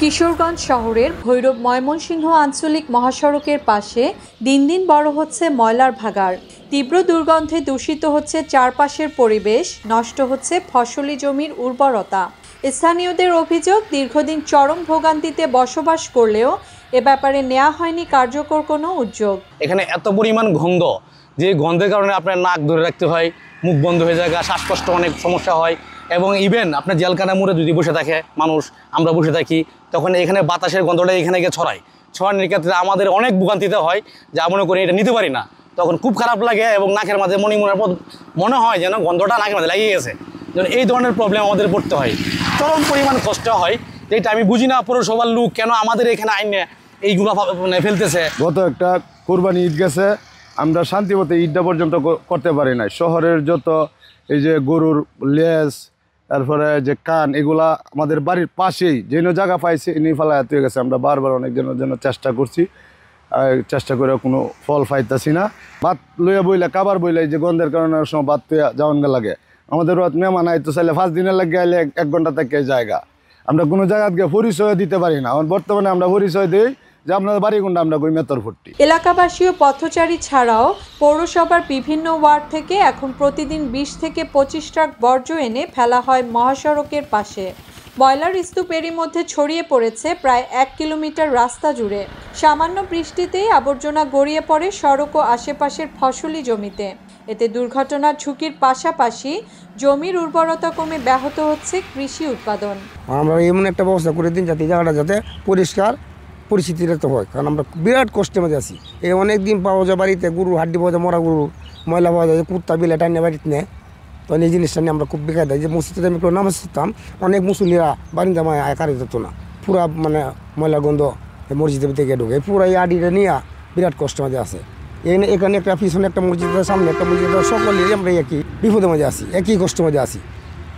কিশোরগঞ্জ শহরের ভৈরব ময়মনসিংহ আঞ্চলিক মহাসড়কের পাশে দিন দিন বড় হচ্ছে ময়লার ভাগাড়। তীব্র দুর্গন্ধে দূষিত হচ্ছে চারপাশের পরিবেশ, নষ্ট হচ্ছে ফসলি জমির উর্বরতা। স্থানীয়দের অভিযোগ, দীর্ঘদিন চরম ভোগান্তিতে বসবাস করলেও এ ব্যাপারে নেওয়া হয়নি কার্যকর কোনো উদ্যোগ। এখানে এত পরিমাণ গন্ধ, যে গন্ধের কারণে আপনার নাক ধরে রাখতে হয়, মুখ বন্ধ হয়ে যায়, শ্বাসকষ্ট অনেক সমস্যা হয়। এবং ইভেন আপনার জেলখানা মোড়ে যদি বসে থাকে মানুষ, আমরা বসে থাকি, তখন এখানে বাতাসের গন্ধটা এখানে গিয়ে ছড়ানোর ক্ষেত্রে আমাদের অনেক ভোগান্তিতে হয়, যা মনে করি এটা নিতে পারি না। তখন খুব খারাপ লাগে এবং নাকের মাঝে মনে হয় যেন গন্ধটা নাকের মাঝে লাগিয়ে গেছে। যেন এই ধরনের প্রবলেম আমাদের পড়তে হয়, চরম পরিমাণ কষ্ট হয়, যেটা আমি বুঝি না পৌরসভার লোক কেন আমাদের এখানে আইনে এইগুলো ফেলতেছে। গত একটা কোরবানি ঈদ গেছে, আমরা শান্তিমতো ঈদটা পর্যন্ত করতে পারি নাই। শহরের যত এই যে গরুর লেজ, তারপরে যে কান, এগুলা আমাদের বাড়ির পাশেই যেন জায়গা পাইছে এনে ফেলা হয়ে গেছে। আমরা বারবার অনেক দিনের জন্য চেষ্টা করছি, চেষ্টা করে কোনো ফল পাইতেছি না। ভাত লইয়া বইলে কাবার বইলে যে গন্ধের কারণে সময় ভাত লইয়া যাওয়ান লাগে। আমাদের মেহমান আইতো চাইলে 5 দিনের লাগে আইলে 1 ঘন্টা থেকে জায়গা, আমরা কোনো জায়গা গিয়ে পরিচয় দিতে পারি না। বর্তমানে আমরা পরিচয় দিই যে আপনাদের বাড়ি কোনটা, আমরা কই মেতরফুটি। এলাকাবাসী ও পথচারী ছাড়াও পৌরসভার বিভিন্ন ওয়ার্ড থেকে এখন প্রতিদিন 20 থেকে 25 ট্রাক বর্জ্য এনে ফেলা হয় মহাসড়কের পাশে। ময়লার স্তূপ এরই মধ্যে ছড়িয়ে পড়েছে প্রায় 1 কিলোমিটার রাস্তা জুড়ে। সামান্য বৃষ্টিতেই আবর্জনা গড়িয়ে পড়ে সড়ক ও আশেপাশের ফসলি জমিতে। এতে দুর্ঘটনার ঝুঁকির পাশাপাশি জমির উর্বরতা কমে ব্যাহত হচ্ছে কৃষি উৎপাদন। আমরা এমন একটা ব্যবস্থা করে দিন যাতে জায়গাটা যাতে পরিষ্কার পরিস্থিতিটা তো হয়, কারণ আমরা বিরাট কষ্টের মধ্যে আছি। এই অনেক দিন পাওয়া যায় বাড়িতে গরুর হাড্ডি পাওয়া যায়, মরা গরু ময়লা পাওয়া যায়, কুত্তা বিলে টানিয়ে বাড়িতে নেয়। তো এই জিনিসটা নিয়ে আমরা খুব বেকার দেয়। যে মসজিদে আমি একটু নামাজ পড়তাম, অনেক মুসল্লিরা বারিন্দা মায় আকারে যেত না, পুরা ময়লা গন্ধ মসজিদের থেকে ঢুকে, পুরো এই আডিটা নিয়ে বিরাট কষ্টের মধ্যে আছে। এখানে একটা পিছনে একটা মসজিদের সামনে একটা মসজিদের, সকলেই আমরা একই বিপদের মধ্যে আছি, একই কষ্টের মধ্যে আছি।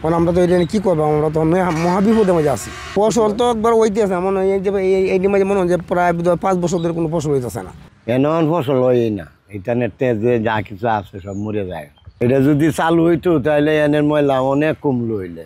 কারণ আমরা তো এটা কী করবো, আমরা তো মহাবিপদের মধ্যে আছি। ফসল তো একবার হইতেছে, মনে হয় যে এই মাঝে মনে হয় যে প্রায় 5 বছর ধরে কোনো ফসল হইতেছে না। এমন ফসল হয় না, ইন্টারনেটে যে যা কিছু আছে সব মরে যায়। এটা যদি চালু হইতো তাহলে এনের ময়লা অনেক কমলো হইলে,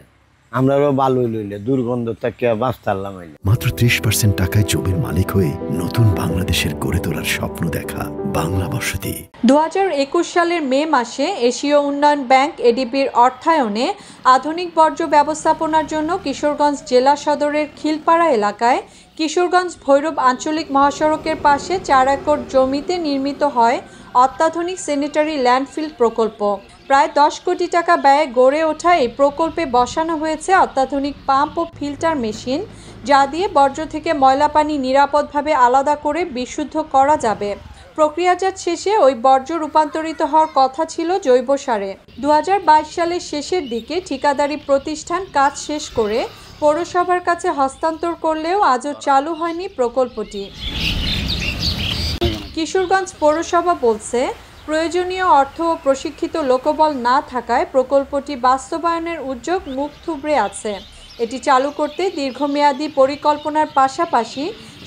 আমরাও ভালো লইলে দুর্গন্ধ থেকে বাঁচতাম হইলে। মাত্র 30% টাকায় জমির মালিক হয়ে নতুন বাংলাদেশের গড়ে তোলার স্বপ্ন দেখা বাংলা বসতি। 2021 সালের মে মাসে এশীয় উন্নয়ন ব্যাংক এডিবির অর্থায়নে আধুনিক বর্জ্য ব্যবস্থাপনার জন্য কিশোরগঞ্জ জেলা সদরের খিলপাড়া এলাকায় কিশোরগঞ্জ ভৈরব আঞ্চলিক মহাসড়কের পাশে 4 একর জমিতে নির্মিত হয় অত্যাধুনিক স্যানিটারি ল্যান্ডফিল প্রকল্প। প্রায় 10 কোটি টাকা ব্যয়ে গড়ে ওঠা এই প্রকল্পে বসানো হয়েছে অত্যাধুনিক পাম্প ও ফিল্টার মেশিন, যা দিয়ে বর্জ্য থেকে ময়লা পানি নিরাপদভাবে আলাদা করে বিশুদ্ধ করা যাবে। প্রক্রিয়াজাত শেষে ওই বর্জ্য রূপান্তরিত হওয়ার কথা ছিল জৈব সারে। 2022 সালের শেষের দিকে ঠিকাদারি প্রতিষ্ঠান কাজ শেষ করে পৌরসভার কাছে হস্তান্তর করলেও আজও চালু হয়নি প্রকল্পটি। কিশোরগঞ্জ পৌরসভা বলছে, প্রয়োজনীয় অর্থ ও প্রশিক্ষিত লোকবল না থাকায় প্রকল্পটি বাস্তবায়নের উদ্যোগ মুখ থুবড়ে আছে। এটি চালু করতে দীর্ঘমেয়াদী পরিকল্পনার পাশাপাশি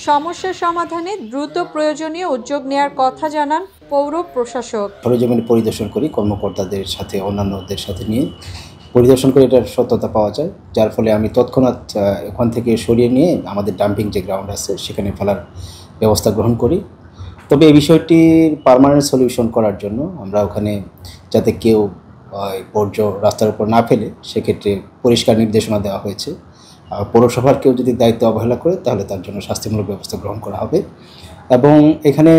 সমস্যা সমাধানে দ্রুত প্রয়োজনীয় উদ্যোগ নেওয়ার কথা জানান পৌর প্রশাসক। সরেজমিনে পরিদর্শন করি, কর্মকর্তাদের সাথে অন্যান্যদের সাথে নিয়ে পরিদর্শন করে এটার সত্যতা পাওয়া যায়, যার ফলে আমি তৎক্ষণাৎ ওখান থেকে সরিয়ে নিয়ে আমাদের ডাম্পিং যে গ্রাউন্ড আছে সেখানে ফেলার ব্যবস্থা গ্রহণ করি। তবে এই বিষয়টির পার্মানেন্ট সলিউশন করার জন্য আমরা ওখানে যাতে কেউ বর্জ্য রাস্তার উপর না ফেলে সেক্ষেত্রে পরিষ্কার নির্দেশনা দেওয়া হয়েছে। পৌরসভার কেউ যদি দায়িত্ব অবহেলা করে তাহলে তার জন্য শাস্তিমূলক ব্যবস্থা গ্রহণ করা হবে। এবং এখানে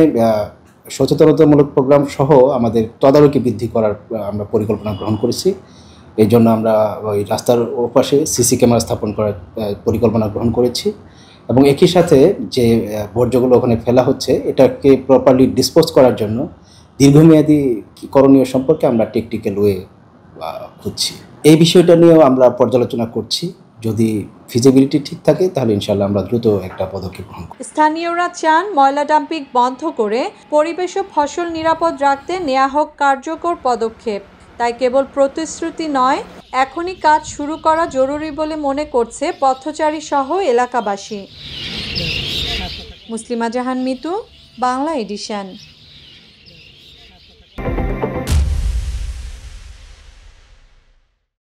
সচেতনতামূলক প্রোগ্রাম সহ আমাদের তদারকি বৃদ্ধি করার আমরা পরিকল্পনা গ্রহণ করেছি। এই জন্য আমরা ওই রাস্তার ওপাশে সিসি ক্যামেরা স্থাপন করার পরিকল্পনা গ্রহণ করেছি। এবং একই সাথে যে বর্জ্যগুলো ওখানে ফেলা হচ্ছে এটাকে প্রপারলি ডিসপোজ করার জন্য দীর্ঘমেয়াদী করণীয় সম্পর্কে আমরা টেকনিক্যাল ওয়ে খুঁজছি। এই বিষয়টা নিয়েও আমরা পর্যালোচনা করছি। যদি ফিজিবিলিটি ঠিক থাকে তাহলে ইনশাআল্লাহ আমরা দ্রুত একটা পদক্ষেপ গ্রহণ করব। স্থানীয়রা চান ময়লা ডাম্পিং বন্ধ করে পরিবেশ ও ফসল নিরাপদ রাখতে নেওয়া হোক কার্যকর পদক্ষেপ। তাই কেবল প্রতিশ্রুতি নয়, এখনই কাজ শুরু করা জরুরি বলে মনে করছে পথচারী সহ এলাকাবাসী। মুসলিমা জাহান মিতু, বাংলা এডিশন।